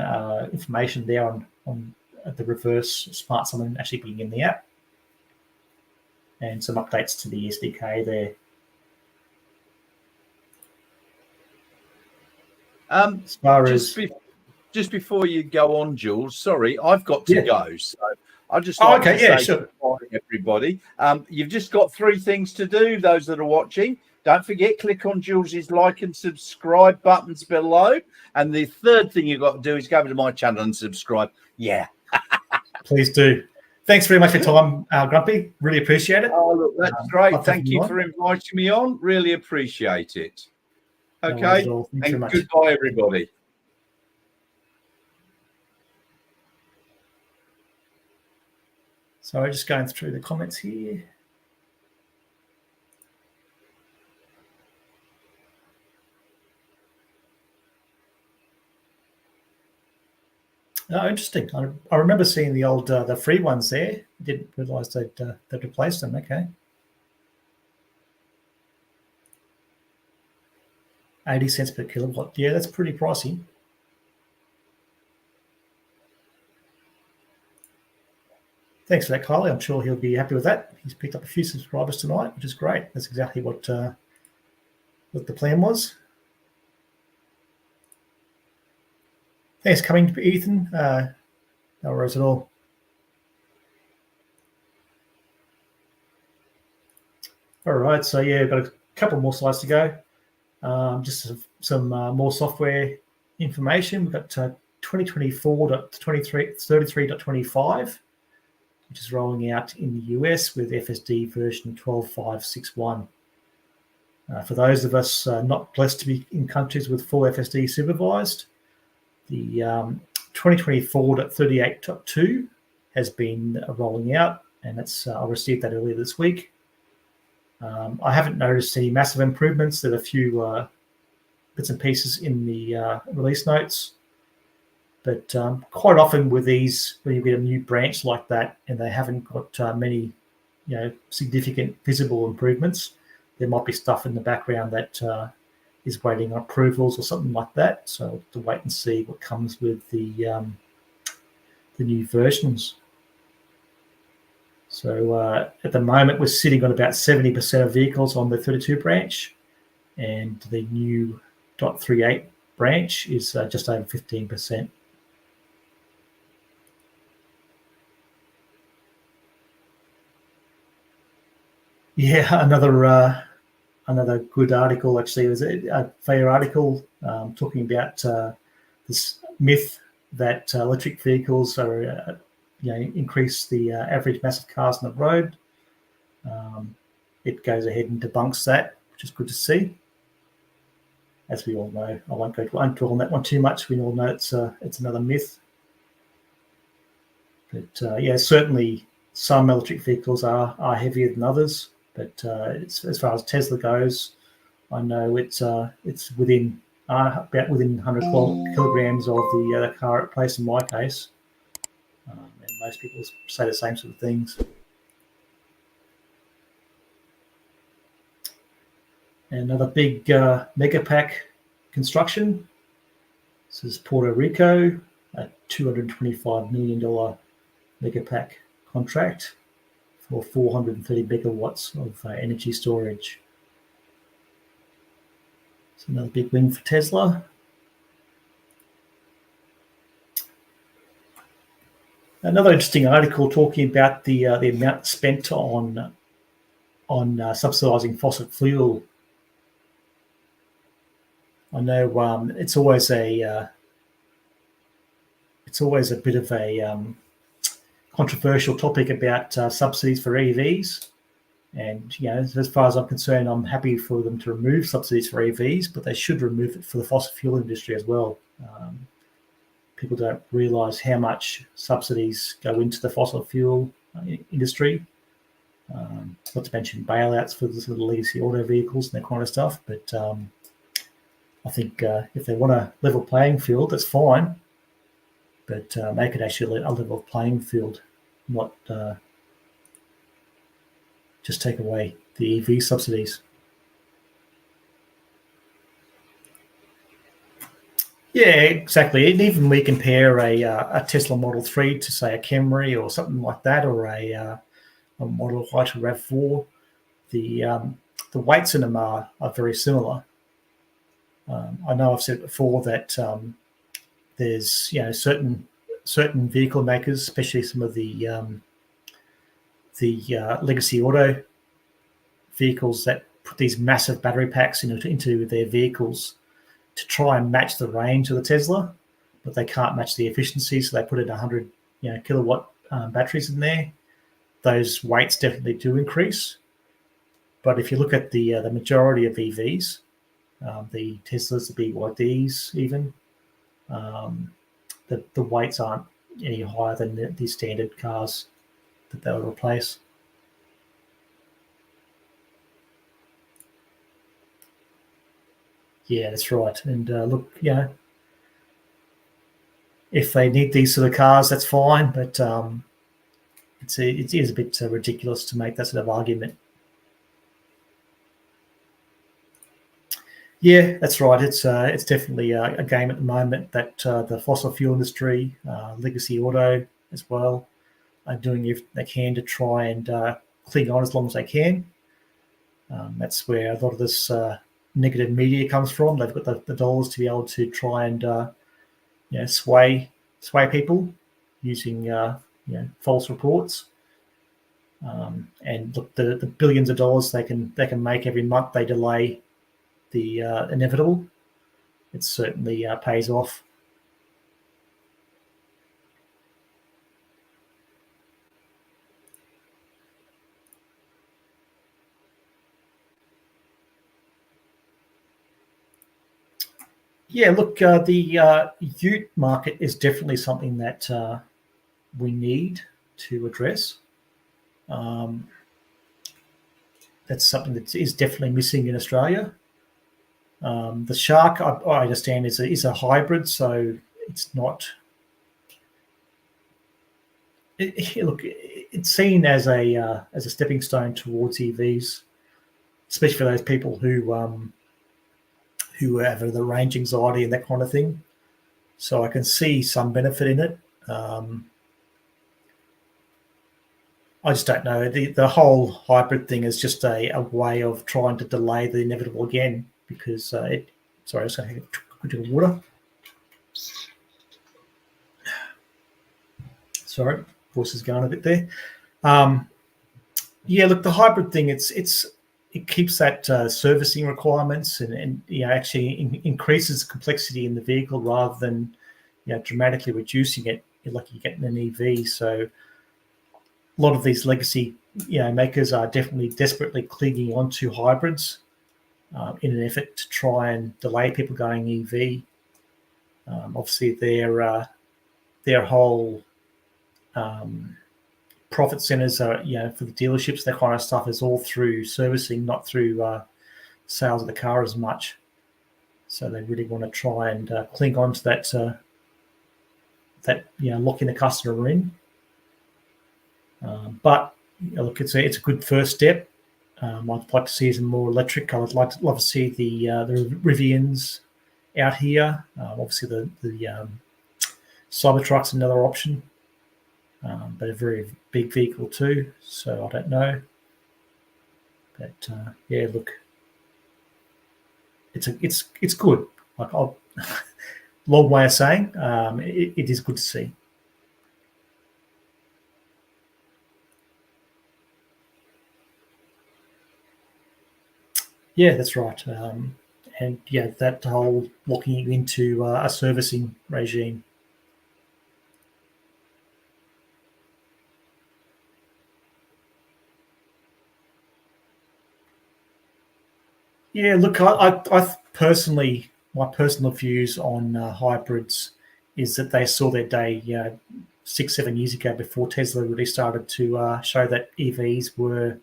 information there on the reverse smart summon actually being in the app, and some updates to the SDK there. As far as just before you go on, Jules, sorry, I've got to go, so I just like to say to everybody, you've just got 3 things to do. Those that are watching, Don't forget, click on Jules's like and subscribe buttons below. And the third thing you've got to do is go over to my channel and subscribe. Yeah. Please do. Thanks very much for your time, Grumpy. Really appreciate it. Oh, look, that's great. Thank you for inviting me on. Really appreciate it. Okay. No, and goodbye, everybody. So just going through the comments here. Oh, interesting. I remember seeing the old the free ones there. Didn't realise they'd replaced them. Okay. 80 cents per kilowatt. Yeah, that's pretty pricey. Thanks for that, Kylie. I'm sure he'll be happy with that. He's picked up a few subscribers tonight, which is great. That's exactly what the plan was. Thanks for coming, Ethan. No worries at all. All right, so yeah, we've got a couple more slides to go. Just some more software information. We've got 2024.33.25, which is rolling out in the US with FSD version 12.561. For those of us not blessed to be in countries with full FSD supervised, the 2024.38.2 has been rolling out, and I received that earlier this week. I haven't noticed any massive improvements. There are a few bits and pieces in the release notes, but quite often with these, when you get a new branch like that and they haven't got many, significant visible improvements, there might be stuff in the background that is waiting on approvals or something like that. So we'll have to wait and see what comes with the new versions. So at the moment, we're sitting on about 70% of vehicles on the 32 branch, and the new .38 branch is just over 15%. Yeah, another good article, actually. It was a fair article talking about this myth that electric vehicles are, increase the average mass of cars on the road. It goes ahead and debunks that, which is good to see. As we all know, I won't go on that one too much. We all know it's another myth. But yeah, certainly some electric vehicles are heavier than others. But as far as Tesla goes, I know it's within about within 100 kilograms of the car it placed in my case, and most people say the same sort of things. And another big mega pack construction. This is Puerto Rico, a $225 million mega pack contract for 430 megawatts of energy storage. It's another big win for Tesla. Another interesting article talking about the amount spent on subsidising fossil fuel. I know it's always a bit of a controversial topic about subsidies for EVs, and as far as I'm concerned, I'm happy for them to remove subsidies for EVs, but they should remove it for the fossil fuel industry as well. People don't realise how much subsidies go into the fossil fuel industry. Not to mention bailouts for the sort of legacy auto vehicles and that kind of stuff. But I think if they want a level playing field, that's fine. But make it actually a level playing field, not just take away the EV subsidies. Yeah, exactly. And even we compare a Tesla Model 3 to, say, a Camry or something like that, or a Model Y to RAV4, the weights in them are very similar. I know I've said before that there's certain vehicle makers, especially some of the legacy auto vehicles that put these massive battery packs into their vehicles to try and match the range of the Tesla, but they can't match the efficiency, so they put in 100 kilowatt batteries in there. Those weights definitely do increase. But if you look at the majority of EVs, the Teslas, the BYDs even, the weights aren't any higher than the standard cars that they'll replace. Yeah, that's right. And look, if they need these sort of cars, that's fine. But it is a bit ridiculous to make that sort of argument. Yeah, that's right. It's definitely a game at the moment that the fossil fuel industry, Legacy Auto as well, are doing everything they can to try and cling on as long as they can. That's where a lot of this negative media comes from. They've got the dollars to be able to try and sway people using false reports. And look, the billions of dollars they can make every month they delay the inevitable, it certainly pays off. Yeah, look, the ute market is definitely something that we need to address. That's something that is definitely missing in Australia. The Shark, I understand, is a hybrid, so it's not. Look, it's seen as a stepping stone towards EVs, especially for those people who have the range anxiety and that kind of thing. So I can see some benefit in it. I just don't know. The whole hybrid thing is just a way of trying to delay the inevitable again, because sorry, I was going to have a drink of water. Sorry, voice is going a bit there. Yeah, look, the hybrid thing, it keeps that servicing requirements and actually increases complexity in the vehicle rather than dramatically reducing it like you get in an EV. So a lot of these legacy makers are definitely desperately clinging onto hybrids in an effort to try and delay people going EV. Obviously, their whole profit centers are for the dealerships, that kind of stuff is all through servicing, not through sales of the car as much. So they really want to try and cling on to that locking the customer in. But look, it's a good first step. I'd like to see some more electric. I would love to see the Rivians out here. Obviously, the Cybertruck's another option, but a very big vehicle too. So I don't know. But yeah, look, it's good. Like long way of saying, it is good to see. Yeah, that's right. And yeah, that whole locking you into a servicing regime. Yeah, look, I personally, my personal views on hybrids is that they saw their day 6-7 years ago before Tesla really started to show that EVs were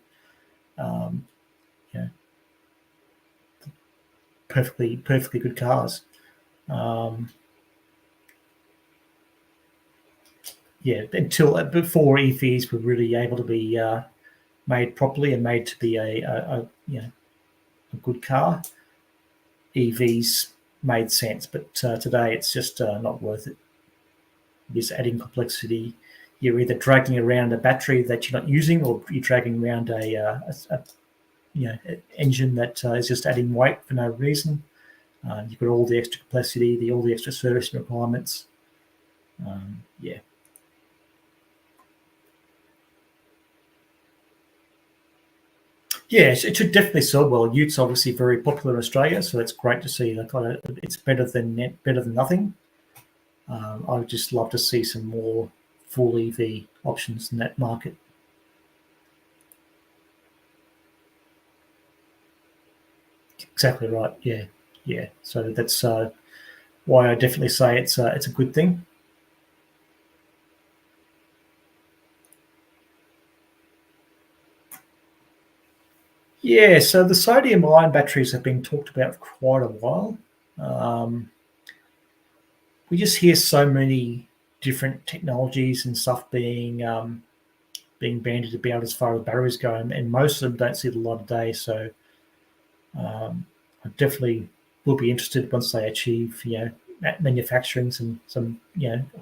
perfectly good cars. Until before EVs were really able to be made properly and made to be a good car, EVs made sense. But today it's just not worth it. It's adding complexity. You're either dragging around a battery that you're not using, or you're dragging around a engine that is just adding weight for no reason. You've got all the extra complexity, all the extra service requirements. Yeah, it should definitely sell well. Utes obviously very popular in Australia, so it's great to see that kind of it's better than nothing. I would just love to see some more full EV options in that market. Exactly right. Yeah. So that's why I definitely say it's a good thing. Yeah, so the sodium-ion batteries have been talked about for quite a while. We just hear so many different technologies and stuff being bandied about as far as batteries go, and most of them don't see the light of day. So I definitely will be interested once they achieve, manufacturing some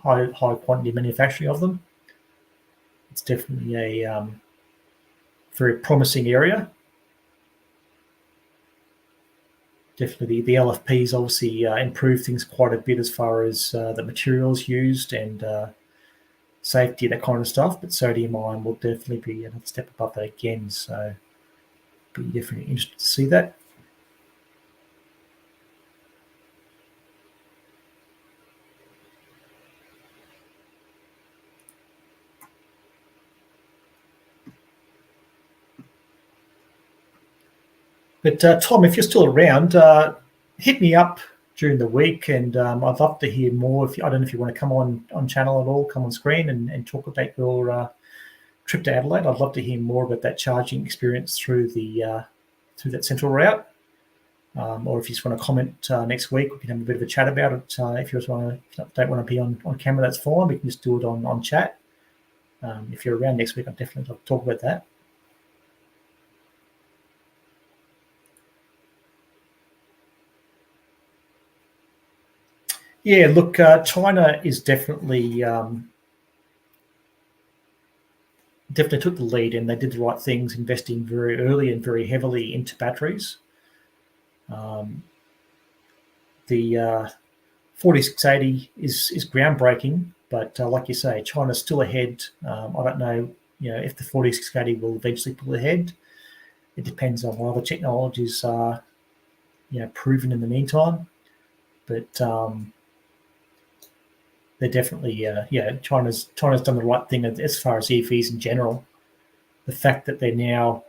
high quantity manufacturing of them. It's definitely a very promising area. Definitely, the LFPs obviously improve things quite a bit as far as the materials used and safety, that kind of stuff. But sodium ion will definitely be another step above that again. So, be definitely interested to see that. But Tom, if you're still around, hit me up during the week, and I'd love to hear more. I don't know if you want to come on channel at all, come on screen and talk about your trip to Adelaide. I'd love to hear more about that charging experience through that central route. Or if you just want to comment next week, we can have a bit of a chat about it. If you don't want to be on camera, that's fine. We can just do it on chat. If you're around next week, I'd definitely love to talk about that. Yeah, look, China is definitely took the lead, and they did the right things, investing very early and very heavily into batteries. The 4680 is groundbreaking, but like you say, China's still ahead. I don't know, if the 4680 will eventually pull ahead. It depends on what other technologies are, proven in the meantime. But they're definitely, China's done the right thing as far as EVs in general. The fact that they're now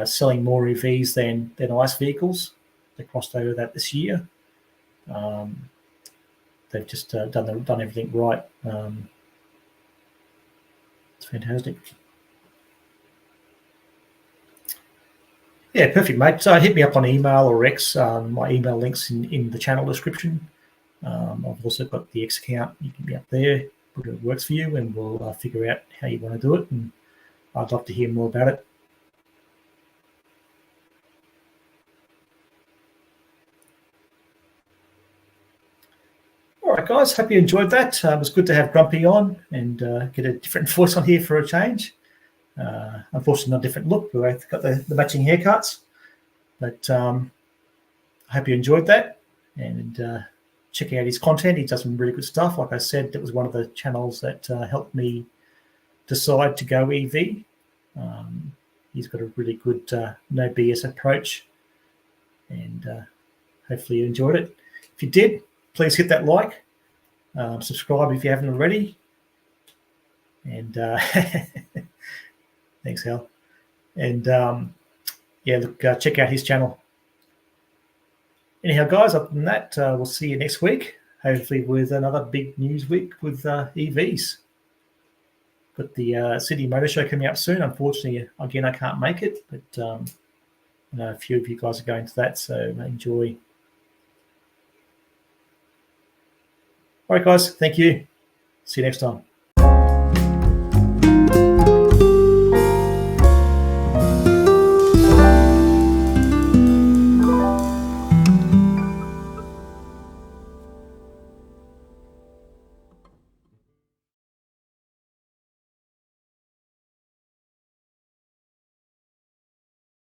selling more EVs than ICE vehicles, they crossed over that this year. They've just done everything right. It's fantastic. Yeah, perfect, mate. So hit me up on email or X. My email link's in the channel description. I've also got the X account. You can be up there, put it works for you, and we'll figure out how you want to do it. And I'd love to hear more about it. All right, guys. Hope you enjoyed that. It was good to have Grumpy on and get a different voice on here for a change. Unfortunately, not a different look. We both got the matching haircuts. But I hope you enjoyed that. And check out his content. He does some really good stuff. Like I said, that was one of the channels that helped me decide to go EV. He's got a really good no BS approach, and hopefully you enjoyed it. If you did, please hit that like, subscribe if you haven't already, and thanks, Hal. And look, check out his channel. Anyhow, guys, other than that, we'll see you next week, hopefully with another big news week with EVs. Got the City Motor Show coming up soon. Unfortunately, again, I can't make it, but I know a few of you guys are going to that, so enjoy. All right, guys, thank you. See you next time.